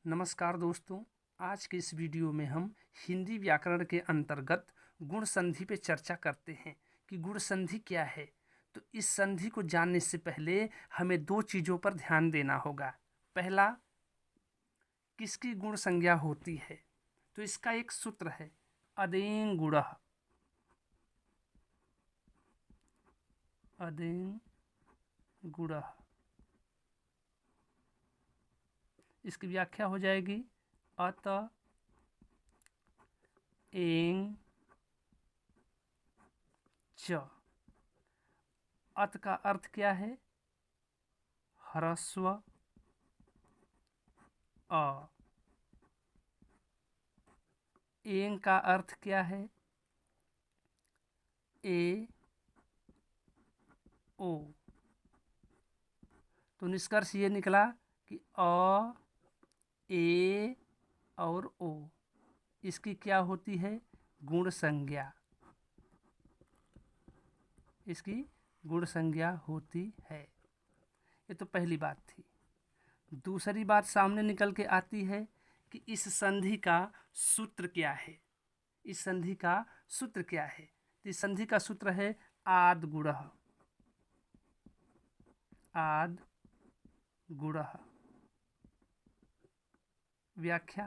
नमस्कार दोस्तों। आज के इस वीडियो में हम हिंदी व्याकरण के अंतर्गत गुण संधि पे चर्चा करते हैं कि गुण संधि क्या है। तो इस संधि को जानने से पहले हमें दो चीज़ों पर ध्यान देना होगा। पहला, किसकी गुण संज्ञा होती है, तो इसका एक सूत्र है अदें गुणः। अदें गुणः, इसकी व्याख्या हो जाएगी अत एंग च। अत का अर्थ क्या है? ह्रस्व अ। एंग का अर्थ क्या है? ए ओ। तो निष्कर्ष ये निकला कि अ, ए और ओ, इसकी क्या होती है? गुण संज्ञा। इसकी गुण संज्ञा होती है। ये तो पहली बात थी। दूसरी बात सामने निकल के आती है कि इस संधि का सूत्र क्या है। इस संधि का सूत्र क्या है? तो इस संधि का सूत्र है आद गुणः। आद गुणः। व्याख्या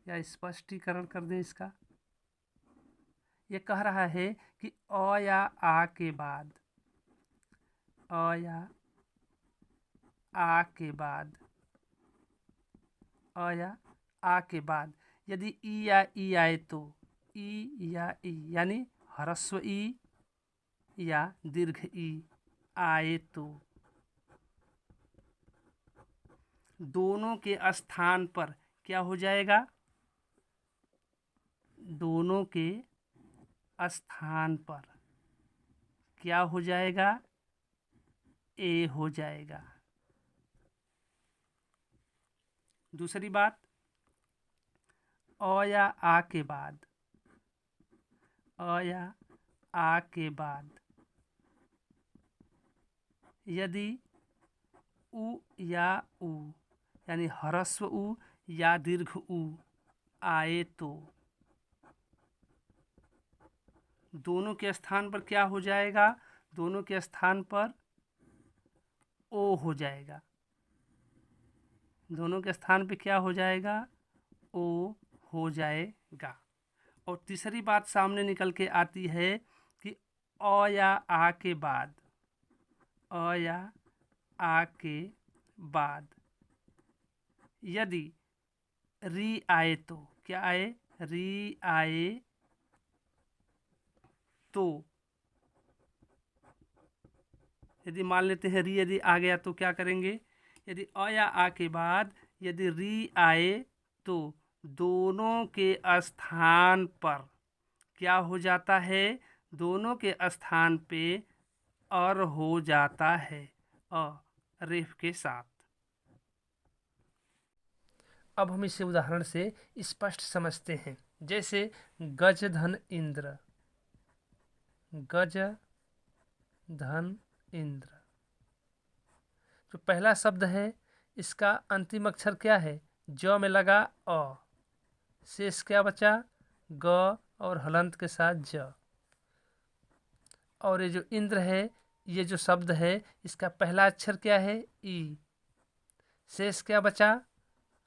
या स्पष्टीकरण कर दें इसका। ये कह रहा है कि अ या आ के बाद, अ या आ के बाद, अ या आ के बाद यदि ई या ई आए तो, ई या ई यानी ह्रस्व ई या दीर्घ ई आए तो दोनों के स्थान पर क्या हो जाएगा? दोनों के स्थान पर क्या हो जाएगा? ए हो जाएगा। दूसरी बात, अ या आ के बाद, अ या आ के बाद यदि उ या उ यानी ह्रस्व उ या दीर्घ उ आए तो दोनों के स्थान पर क्या हो जाएगा? दोनों के स्थान पर ओ हो जाएगा। दोनों के स्थान पे क्या हो जाएगा? ओ हो जाएगा। और तीसरी बात सामने निकल के आती है कि अ या आ के बाद, अ या आ के बाद यदि री आए तो क्या आए? री आए तो यदि मान लेते हैं री यदि आ गया तो क्या करेंगे? यदि अ या आ के बाद यदि री आए तो दोनों के स्थान पर क्या हो जाता है? दोनों के स्थान पे और हो जाता है अ रेफ के साथ। अब हम इसे उदाहरण से स्पष्ट समझते हैं। जैसे गज धन इंद्र, गज धन इंद्र। जो पहला शब्द है इसका अंतिम अक्षर क्या है? ज में लगा अ, शेष क्या बचा? ग और हलंत के साथ ज। और ये जो इंद्र है, ये जो शब्द है इसका पहला अक्षर क्या है? ई। शेष क्या बचा?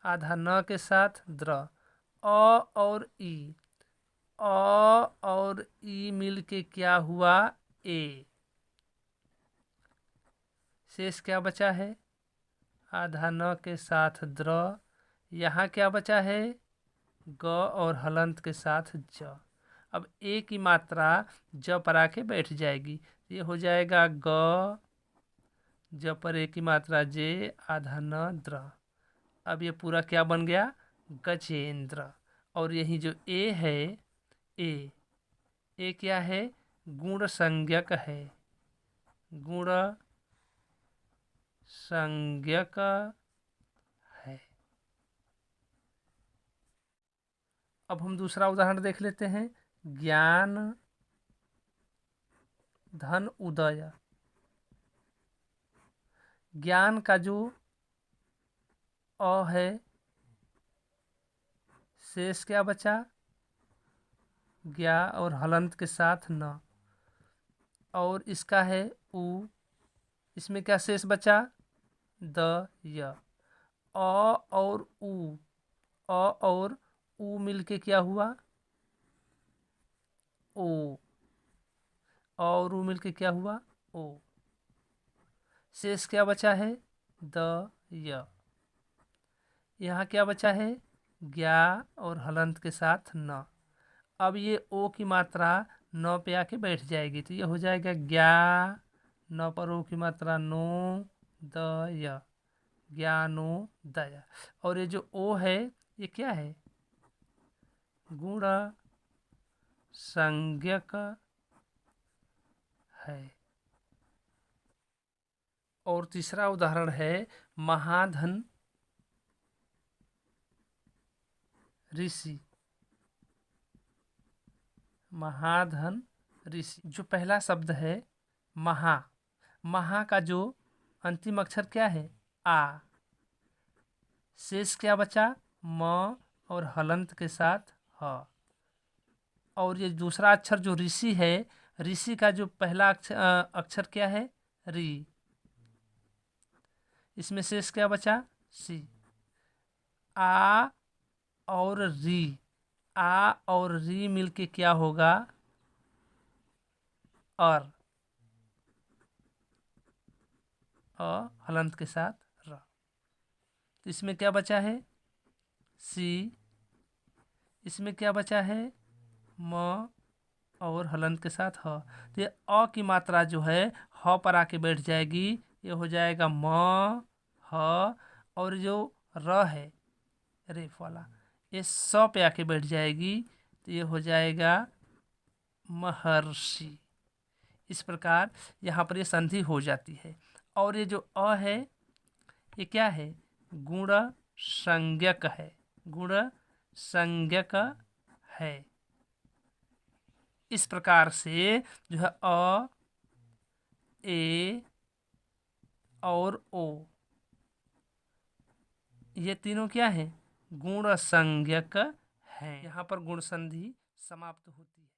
आधा न के साथ द्र। अ और ई, अ और ई मिल के क्या हुआ? ए। शेष क्या बचा है? आधा न के साथ द्र। यहाँ क्या बचा है? ग और हलंत के साथ ज। अब ए की मात्रा ज पर आके बैठ जाएगी। ये हो जाएगा ग, ज पर ए की मात्रा जे, आधा न द्र। अब ये पूरा क्या बन गया? गजेंद्र। और यही जो ए है, ए क्या है? गुण संज्ञक है। गुण संज्ञक है। अब हम दूसरा उदाहरण देख लेते हैं। ज्ञान धन उदय। ज्ञान का जो अ है, शेष क्या बचा, ज्ञा और हलंत के साथ न। और इसका है उ, इसमें क्या शेष बचा, द य। अ और उ, अ और उ मिलके क्या हुआ, ओ। अ और उ मिलके क्या हुआ, ओ। शेष क्या बचा है, द य। यहाँ क्या बचा है, ज्ञा और हलंत के साथ न। अब ये ओ की मात्रा न पे आके बैठ जाएगी, तो ये हो जाएगा ज्ञा, न पर ओ की मात्रा नो, द य, ज्ञानोदय। और ये जो ओ है ये क्या है, गुण संज्ञक है। और तीसरा उदाहरण है महाधन ऋषि। महाधन ऋषि, जो पहला शब्द है महा, महा का जो अंतिम अक्षर क्या है, आ। शेष क्या बचा, म और हलंत के साथ ह। और ये दूसरा अक्षर जो ऋषि है, ऋषि का जो पहला अक्षर क्या है, री। इसमें शेष क्या बचा, सी। आ और री, आ और री मिलके क्या होगा, और हलंत के साथ र। तो इसमें क्या बचा है, सी। इसमें क्या बचा है, म और हलंत के साथ ह। तो ये अ की मात्रा जो है ह पर आके बैठ जाएगी, ये हो जाएगा म, ह। और जो र है रेफ वाला, ये स पे आके बैठ जाएगी, तो ये हो जाएगा महर्षि। इस प्रकार यहाँ पर ये संधि हो जाती है। और ये जो अ है ये क्या है, गुण संज्ञक है, गुण संज्ञक है। इस प्रकार से जो है अ, ए और ओ, ये तीनों क्या है, गुण संज्ञक है। यहाँ पर गुण संधि समाप्त होती है।